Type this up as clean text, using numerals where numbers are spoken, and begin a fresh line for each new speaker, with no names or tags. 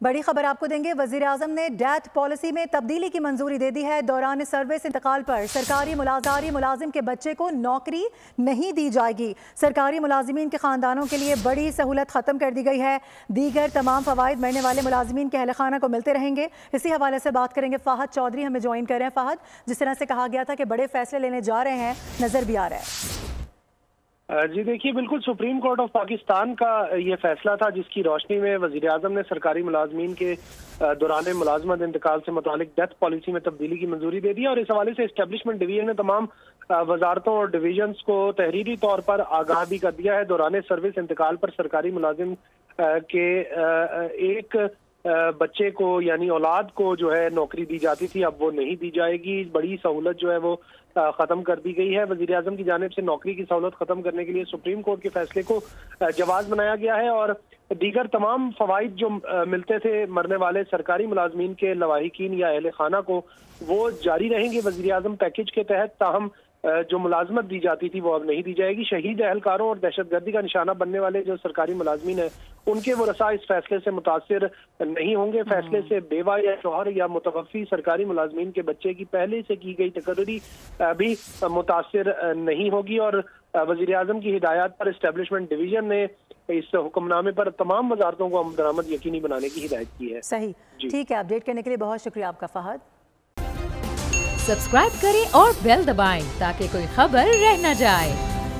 बड़ी खबर आपको देंगे। वजीर आजम ने डेथ पॉलिसी में तब्दीली की मंजूरी दे दी है। दौरान सर्विस इंतकाल पर सरकारी मुलाजिम के बच्चे को नौकरी नहीं दी जाएगी। सरकारी मुलाजिमीन के खानदानों के लिए बड़ी सहूलत खत्म कर दी गई है। दीगर तमाम फवाइद मरने वाले मुलाजिमीन के अहल खाना को मिलते रहेंगे। इसी हवाले से बात करेंगे। फाहद चौधरी हमें ज्वाइन कर रहे हैं। फाहद, जिस तरह से कहा गया था कि बड़े फैसले लेने जा रहे हैं, नजर भी आ रहा है।
जी देखिए, बिल्कुल सुप्रीम कोर्ट ऑफ पाकिस्तान का ये फैसला था जिसकी रोशनी में वजीर आजम ने सरकारी मुलाजमीन के दौरान मुलाजमत इंतकाल से मुतालिक डेथ पॉलिसी में तब्दीली की मंजूरी दे दी। और इस हवाले से एस्टेब्लिशमेंट डिवीजन ने तमाम वजारतों और डिवीजन्स को तहरीरी तौर पर आगाह भी कर दिया है। दौरान सर्विस इंतकाल पर सरकारी मुलाजिम के एक बच्चे को यानी औलाद को जो है नौकरी दी जाती थी, अब वो नहीं दी जाएगी। बड़ी सहूलत जो है वो खत्म कर दी गई है। वजीर आजम की जानिब से नौकरी की सहूलत खत्म करने के लिए सुप्रीम कोर्ट के फैसले को जवाज बनाया गया है और दीगर तमाम फवाइद जो मिलते थे मरने वाले सरकारी मुलाजमीन के लवाहिकीन या अहले खाना को, वो जारी रहेंगे वजीर आजम पैकेज के तहत। ताहम जो मुलाजमत दी जाती थी वो अब नहीं दी जाएगी। शहीद एहलकारों और दहशतगर्दी का निशाना बनने वाले जो सरकारी मुलाजमीन है उनके वरसा इस फैसले से मुतासिर नहीं होंगे। फैसले से बेवा या शौहर या मुतवफ़ी सरकारी मुलाजमीन के बच्चे की पहले से की गई तकर्री भी मुतासिर नहीं होगी। और वजीर आजम की हिदायत पर एस्टेब्लिशमेंट डिवीजन ने इस हुक्मनामे पर तमाम वजारतों को आमद दरामद यकीनी बनाने की हिदायत की है।
सही, ठीक है। अपडेट करने के लिए बहुत शुक्रिया आपका फहद।
सब्सक्राइब करें और बेल दबाएं ताकि कोई खबर रह न जाए।